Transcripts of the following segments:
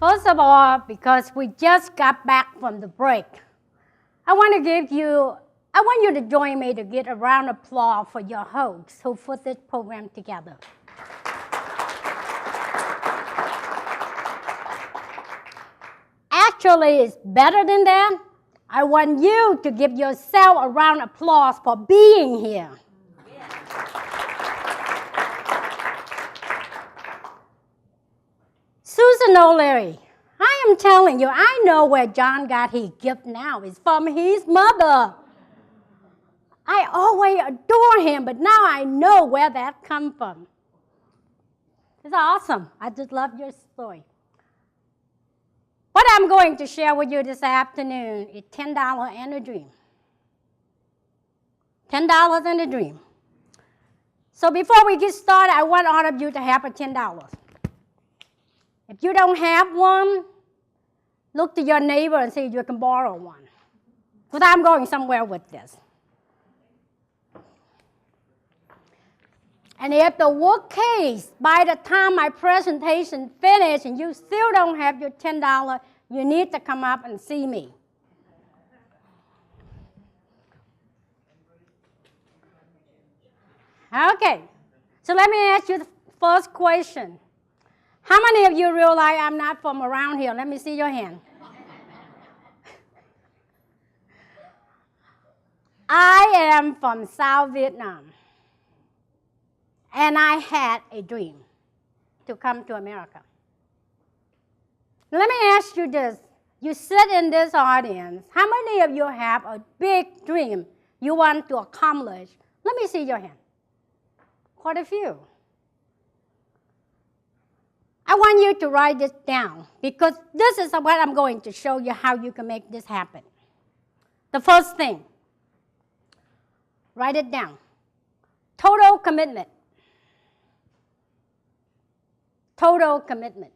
First of all, because we just got back from the break, I want you to join me to get a round of applause for your hosts who put this program together. Actually, it's better than that. I want you to give yourself a round of applause for being here. Susan O'Leary, I am telling you, I know where John got his gift now. It's from his mother. I always adore him, but now I know where that comes from. It's awesome. I just love your story. What I'm going to share with you this afternoon is $10 and a dream. $10 and a dream. So before we get started, I want all of you to have a $10. If you don't have one, look to your neighbor and see if you can borrow one. Because I'm going somewhere with this. And if the worst case, by the time my presentation finishes and you still don't have your $10, you need to come up and see me. Okay, so let me ask you the first question. How many of you realize I'm not from around here? Let me see your hand. I am from South Vietnam. And I had a dream to come to America. Let me ask you this. You sit in this audience. How many of you have a big dream you want to accomplish? Let me see your hand. Quite a few. I want you to write this down because this is what I'm going to show you how you can make this happen. The first thing, write it down. Total commitment. Total commitment.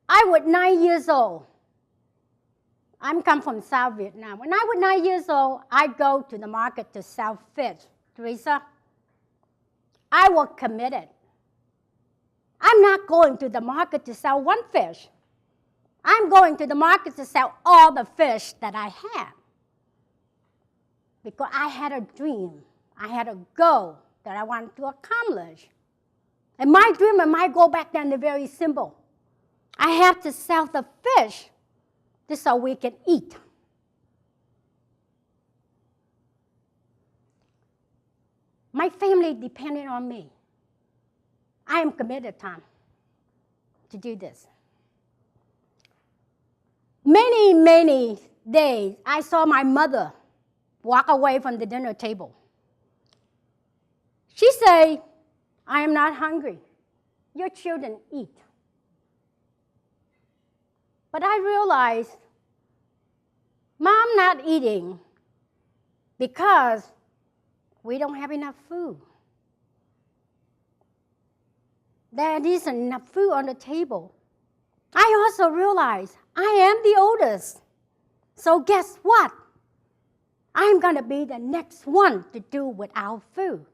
I was 9 years old. I'm come from South Vietnam. When I was 9 years old, I go to the market to sell fish. Teresa, I was committed. I'm not going to the market to sell one fish. I'm going to the market to sell all the fish that I have. Because I had a dream. I had a goal that I wanted to accomplish. And my dream and my goal back then is very simple. I have to sell the fish just so we can eat. My family depended on me. I am committed, Tom, to do this. Many days, I saw my mother walk away from the dinner table. She said, I am not hungry. Your children eat. But I realized, Mom not eating because we don't have enough food. There isn't enough food on the table. I also realized I am the oldest. So guess what? I'm going to be the next one to do without food.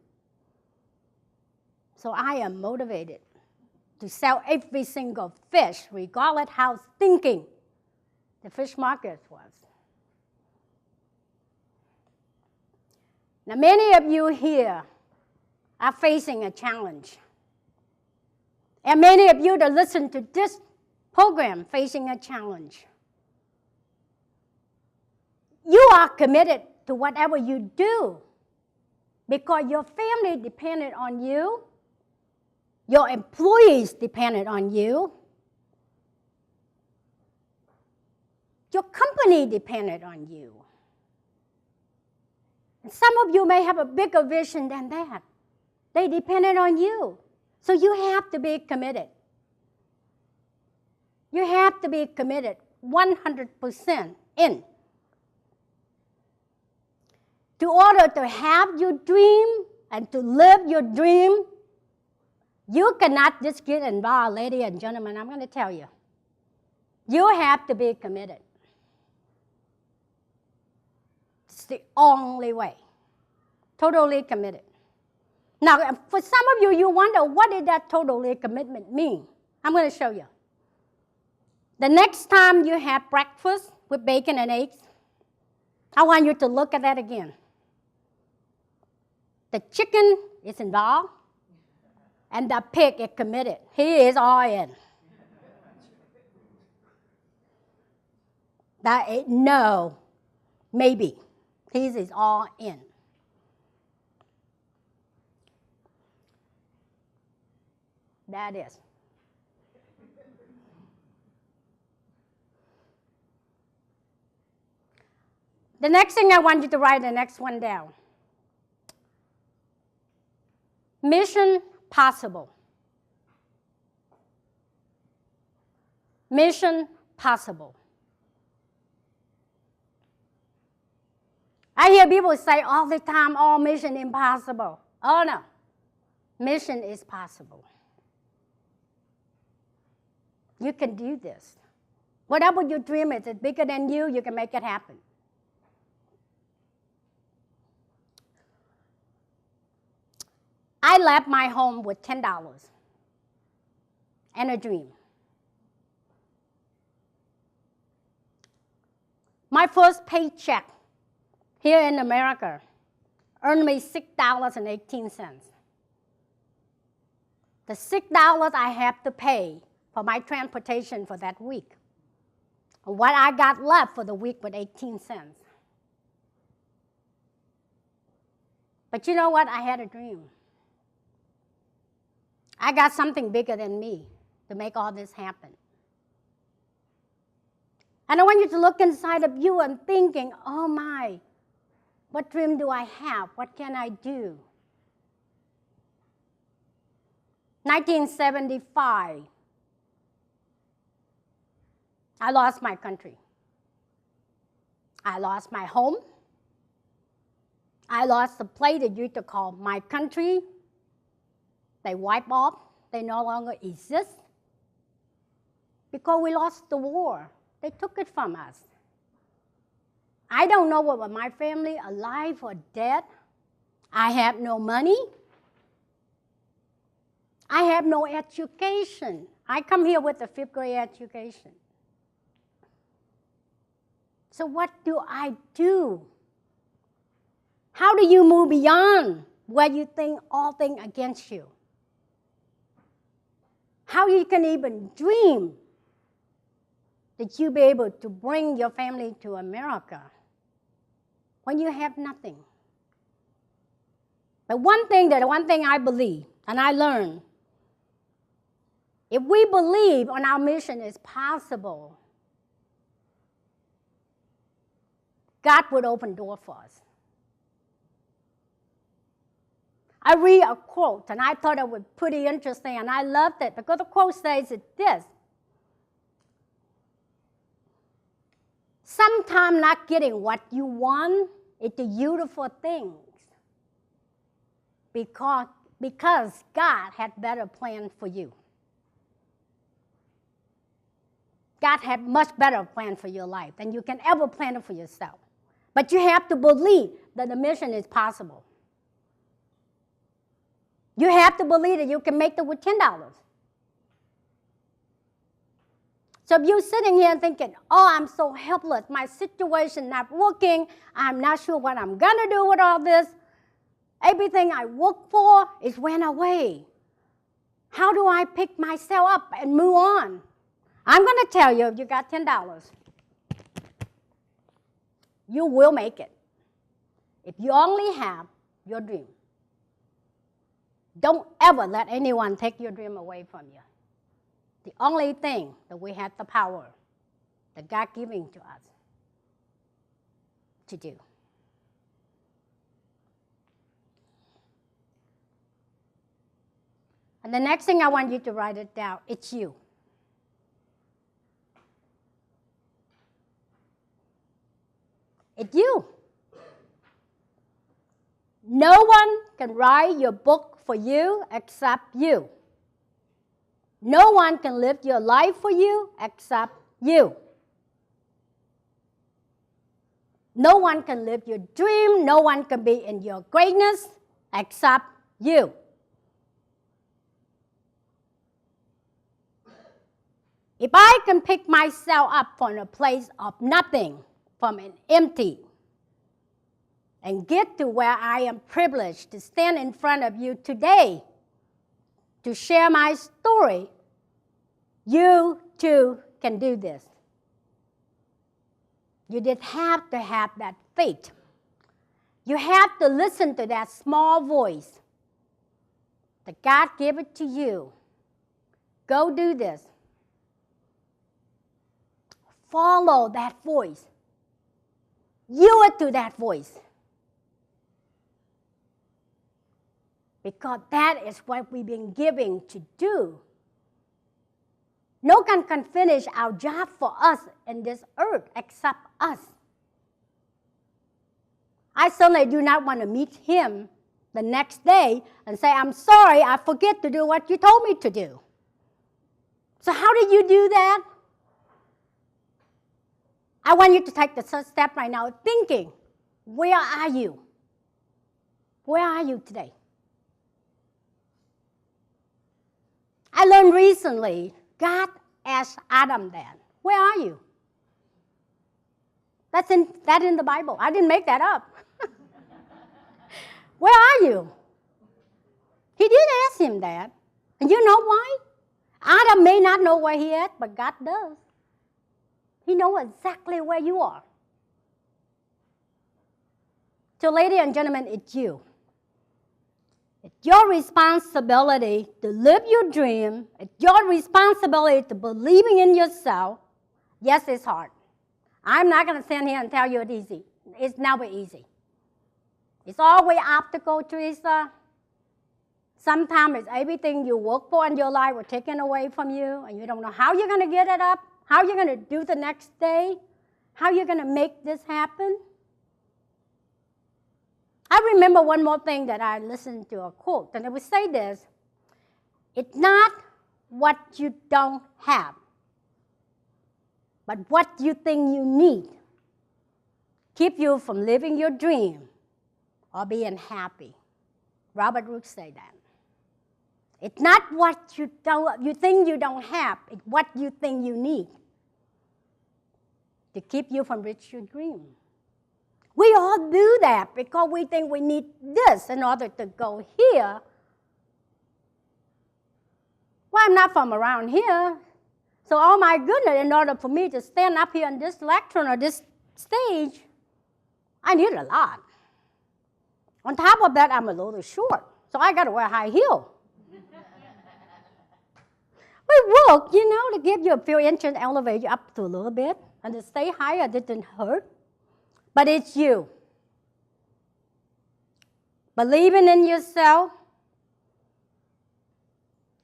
So I am motivated to sell every single fish, regardless how stinking the fish market was. Now, many of you here are facing a challenge. And many of you that listen to this program facing a challenge. You are committed to whatever you do because your family depended on you. Your employees depended on you. Your company depended on you. And some of you may have a bigger vision than that. They depended on you. So you have to be committed. You have to be committed 100% in. In order to have your dream and to live your dream, you cannot just get involved, ladies and gentlemen. I'm going to tell you. You have to be committed. It's the only way. Totally committed. Now, for some of you, you wonder, what did that totally commitment mean? I'm going to show you. The next time you have breakfast with bacon and eggs, I want you to look at that again. The chicken is involved, and the pig is committed. He is all in. That is no, maybe. He is all in. That is. The next thing I want you to write the next one down. Mission possible. Mission possible. I hear people say all the time, oh, mission impossible. Oh, no. Mission is possible. You can do this. Whatever you dream is bigger than you can make it happen. I left my home with $10 and a dream. My first paycheck here in America earned me $6.18. The $6 I have to pay for my transportation for that week. And what I got left for the week was 18 cents. But you know what? I had a dream. I got something bigger than me to make all this happen. And I want you to look inside of you and thinking, oh my, what dream do I have? What can I do? 1975, I lost my country. I lost my home. I lost the place that you used to call my country. They wipe off. They no longer exist. Because we lost the war. They took it from us. I don't know whether my family alive or dead. I have no money. I have no education. I come here with a 5th grade education. So what do I do? How do you move beyond where you think all things against you? How you can even dream that you'll be able to bring your family to America when you have nothing? But one thing I believe, and I learned, if we believe on our mission is possible, God would open doors for us. I read a quote, and I thought it was pretty interesting, and I loved it, because the quote says this: sometimes not getting what you want is the beautiful things, because God had better plan for you. God had much better plan for your life than you can ever plan it for yourself. But you have to believe that the mission is possible. You have to believe that you can make it with $10. So if you're sitting here thinking, oh, I'm so helpless, my situation not working, I'm not sure what I'm going to do with all this, everything I worked for is went away. How do I pick myself up and move on? I'm going to tell you, if you got $10, you will make it. If you only have your dream. Don't ever let anyone take your dream away from you. The only thing that we have the power that God giving to us to do. And the next thing I want you to write it down, it's you. It's you. No one can write your book for you except you. No one can live your life for you except you. No one can live your dream. No one can be in your greatness except you. If I can pick myself up from a place of nothing, from an empty, and get to where I am privileged to stand in front of you today to share my story, you too can do this. You just have to have that faith. You have to listen to that small voice that God gave it to you. Go do this. Follow that voice. Yield to that voice. Because that is what we've been given to do. No one can finish our job for us in this earth except us. I certainly do not want to meet him the next day and say, I'm sorry, I forget to do what you told me to do. So how did you do that? I want you to take the first step right now, thinking, where are you? Where are you today? I learned recently, God asked Adam that, where are you? That's in the Bible. I didn't make that up. Where are you? He did ask him that. And you know why? Adam may not know where he is, but God does. He knows exactly where you are. So ladies and gentlemen, it's you. It's your responsibility to live your dream. It's your responsibility to believing in yourself. Yes, it's hard. I'm not going to stand here and tell you it's easy. It's never easy. It's always obstacle, Teresa. Sometimes it's everything you work for in your life was taken away from you, and you don't know how you're going to get it up, how you're going to do the next day, how you're going to make this happen. I remember one more thing that I listened to a quote, and it would say this: it's not what you don't have, but what you think you need keep you from living your dream or being happy. Robert Brooks said that. It's not what you think you don't have, it's what you think you need to keep you from reaching your dream. We all do that because we think we need this in order to go here. Well, I'm not from around here. So, oh my goodness, in order for me to stand up here on this lectern or this stage, I need a lot. On top of that, I'm a little short, so I got to wear high heels. We work, to give you a few inches, elevate you up to a little bit, and to stay higher didn't hurt. But it's you. Believing in yourself,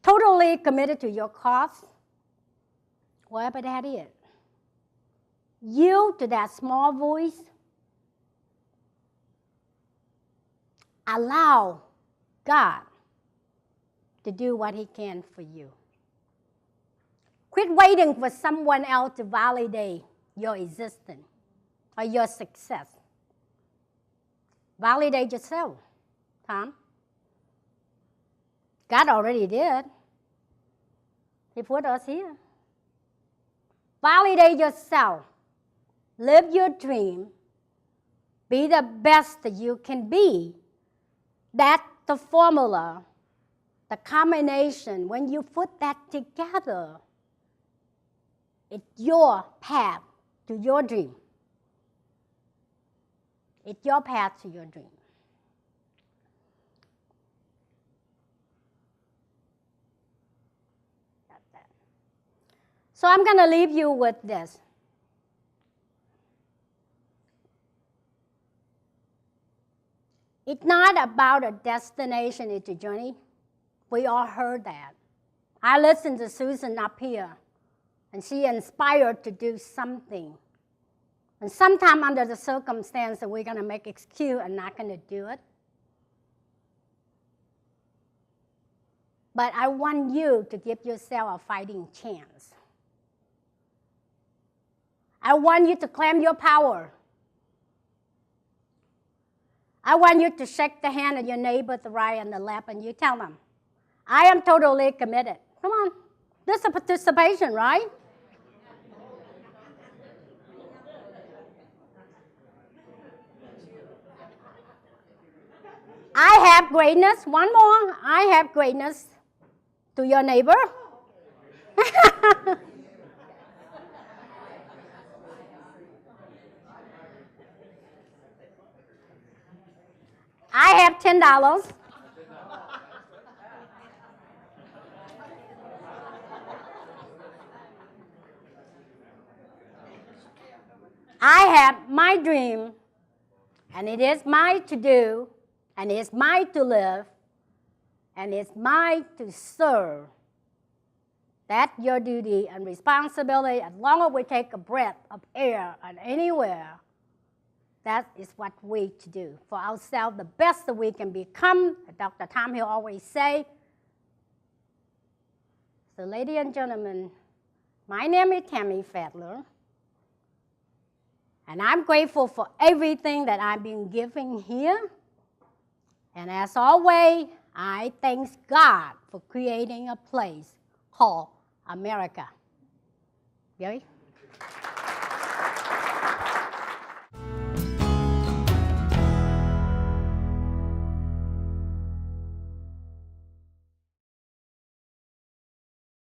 totally committed to your cause, whatever that is. Yield to that small voice. Allow God to do what he can for you. Quit waiting for someone else to validate your existence or your success. Validate yourself, Tom. God already did. He put us here. Validate yourself. Live your dream. Be the best that you can be. That's the formula, the combination. When you put that together, it's your path to your dream. It's your path to your dream. That's that. So I'm going to leave you with this. It's not about a destination, it's a journey. We all heard that. I listened to Susan up here, and she inspired to do something. And sometime under the circumstance that we're going to make excuse and not going to do it. But I want you to give yourself a fighting chance. I want you to claim your power. I want you to shake the hand of your neighbor, the right and the left, and you tell them, I am totally committed. Come on. This is a participation, right? I have greatness. One more. I have greatness to your neighbor. I have $10. I have my dream, and it is mine to do, and it's mine to live, and it's mine to serve. That's your duty and responsibility. As long as we take a breath of air and anywhere, that is what we to do for ourselves, the best that we can become. Dr. Tom Hill always say. So, ladies and gentlemen, my name is Tammy Fadler, and I'm grateful for everything that I've been given here. And as always, I thank God for creating a place called America. Gary?